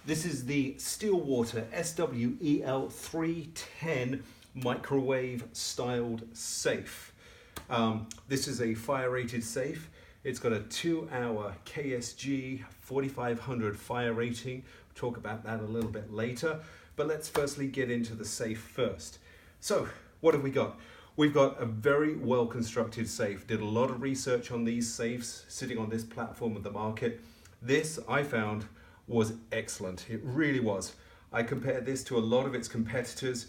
This is the Steelwater SWEL310 microwave styled safe. This is a fire rated safe. It's got a 2-hour KSG 4500 fire rating. We'll talk about that a little bit later, but let's firstly get into the safe first. So what have we got? We've got a very well constructed safe. Did a lot of research on these safes sitting on this platform of the market. This I found was excellent. It really was. I compared this to a lot of its competitors.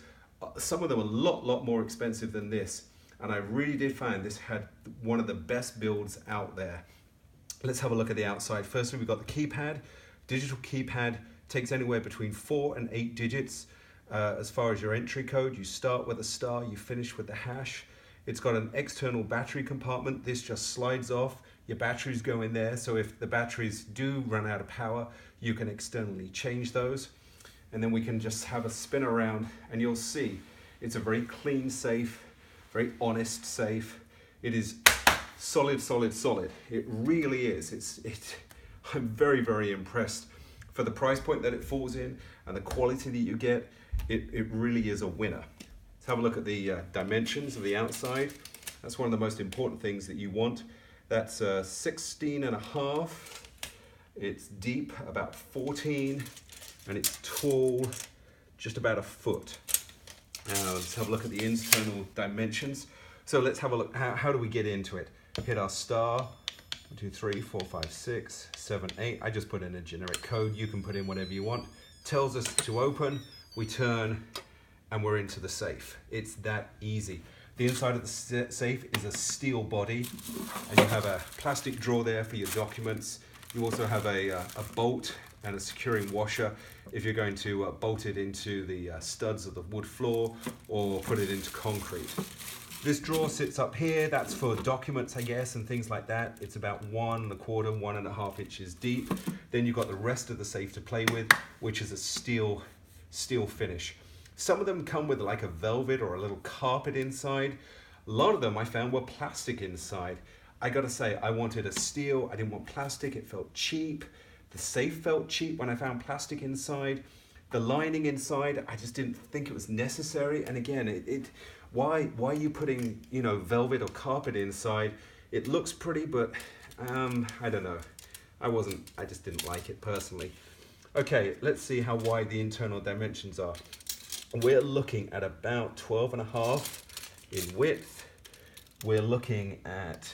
Some of them a lot more expensive than this. And I really did find this had one of the best builds out there. Let's have a look at the outside. Firstly, we've got the keypad. Digital keypad takes anywhere between 4 and 8 digits. As far as your entry code, you start with a star, you finish with the hash. It's got an external battery compartment. This just slides off. Your batteries go in there, so if the batteries do run out of power, you can externally change those. And then we can just have a spin around and you'll see it's a very clean safe, very honest safe. It is solid. It really is. I'm very impressed. For the price point that it falls in and the quality that you get, it really is a winner. Let's have a look at the dimensions of the outside. That's one of the most important things that you want. That's 16.5. It's deep, about 14, and it's tall, just about a foot. Now let's have a look at the internal dimensions. So let's have a look. How do we get into it? Hit our star. 1, 2, 3, 4, 5, 6, 7, 8. I just put in a generic code. You can put in whatever you want. Tells us to open. We turn, and we're into the safe. It's that easy. The inside of the safe is a steel body, and you have a plastic drawer there for your documents. You also have a bolt and a securing washer if you're going to bolt it into the studs of the wood floor or put it into concrete. This drawer sits up here. That's for documents, I guess, and things like that. It's about 1 1/4, 1.5 inches deep. Then you've got the rest of the safe to play with, which is a steel finish. Some of them come with like a velvet or a little carpet inside. A lot of them I found were plastic inside. I gotta say, I wanted a steel. I didn't want plastic. It felt cheap. The safe felt cheap when I found plastic inside. The lining inside, I just didn't think it was necessary. And again, why are you putting, velvet or carpet inside? It looks pretty, but I don't know. I just didn't like it personally. Okay, let's see how wide the internal dimensions are. We're looking at about 12.5 in width. We're looking at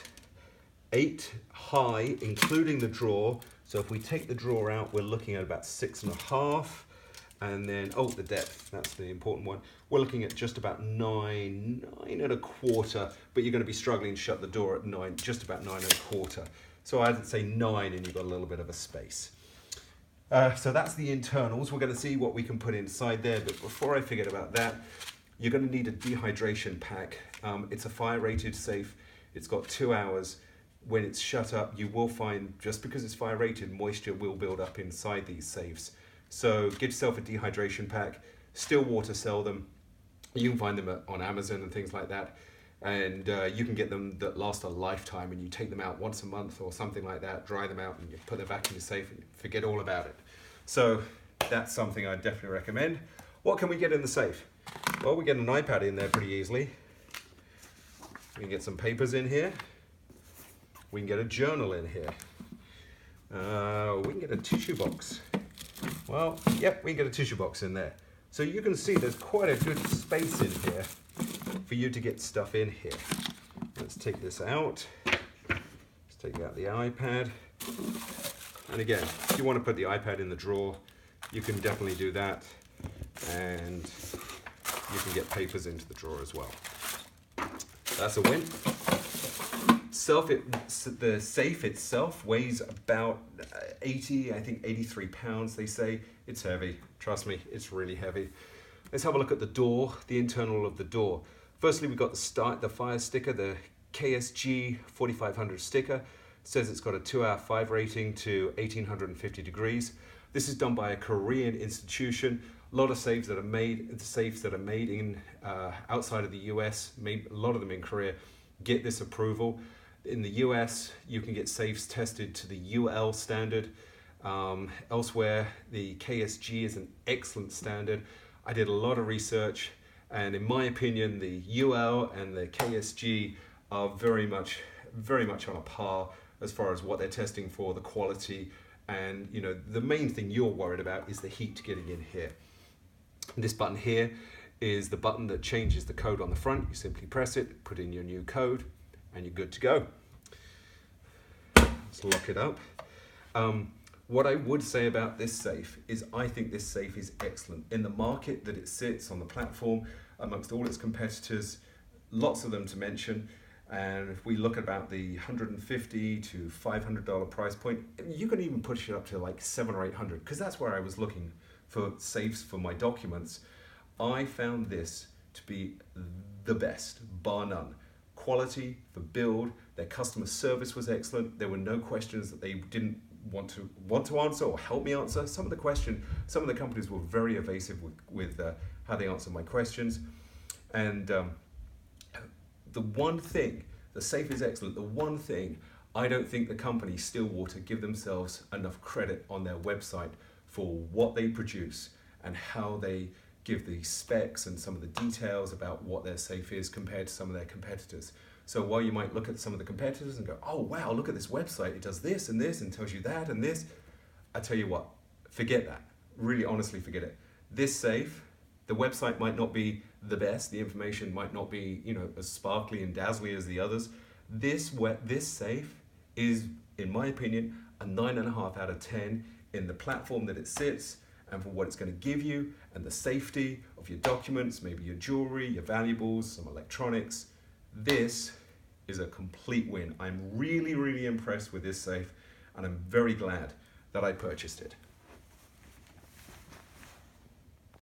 8 high, including the drawer. So if we take the drawer out, we're looking at about 6.5. And then, the depth, that's the important one. We're looking at just about 9.25, but you're going to be struggling to shut the door at 9, just about 9.25. So I'd say 9 and you've got a little bit of a space. So that's the internals. We're going to see what we can put inside there. But before I forget about that, you're going to need a dehydration pack. It's a fire rated safe. It's got 2 hours. When it's shut up, you will find, just because it's fire rated, moisture will build up inside these safes. So get yourself a dehydration pack. Steelwater sell them. You can find them on Amazon and things like that. And you can get them that last a lifetime, and you take them out once a month or something like that, dry them out, and you put them back in your safe and forget all about it. So that's something I definitely recommend. What can we get in the safe? Well, we get an iPad in there pretty easily. We can get some papers in here. We can get a journal in here. We can get a tissue box. Well, yep, we can get a tissue box in there. So you can see there's quite a good space in here for you to get stuff in here. Let's take this out. Let's take out the iPad. And again, if you want to put the iPad in the drawer, you can definitely do that. And you can get papers into the drawer as well. That's a win. The safe itself weighs about 83 pounds, they say. It's heavy. Trust me, it's really heavy. Let's have a look at the door, the internal of the door. Firstly, we've got the fire sticker, the KSG 4500 sticker. It says it's got a 2-hour fire rating to 1850 degrees. This is done by a Korean institution. A lot of safes that are made in outside of the US, a lot of them in Korea, get this approval. In the US, you can get safes tested to the UL standard. Elsewhere, the KSG is an excellent standard. I did a lot of research, and in my opinion, the UL and the KSG are very much on a par as far as what they're testing for, the quality, and you know, the main thing you're worried about is the heat getting in here. This button here is the button that changes the code on the front. You simply press it, put in your new code, and you're good to go. Let's lock it up. What I would say about this safe is I think this safe is excellent. In the market that it sits on the platform, amongst all its competitors, lots of them to mention, and if we look about the $150 to $500 price point, you can even push it up to like $700 or $800, because that's where I was looking for safes for my documents. I found this to be the best, bar none. Quality for build, their customer service was excellent. There were no questions that they didn't want to answer or help me answer. Some of the companies were very evasive with how they answered my questions. And the one thing, the safe is excellent. The one thing, I don't think the company Steelwater give themselves enough credit on their website for what they produce and how they give the specs and some of the details about what their safe is compared to some of their competitors. So while you might look at some of the competitors and go, oh wow, look at this website, it does this and tells you that and this, I tell you what, forget that. Really honestly forget it. This safe, the website might not be the best, the information might not be, you know, as sparkly and dazzly as the others. This safe is, in my opinion, a 9.5 out of 10 in the platform that it sits and for what it's going to give you and the safety of your documents, maybe your jewelry, your valuables, some electronics. This is a complete win. I'm really, really impressed with this safe, and I'm very glad that I purchased it.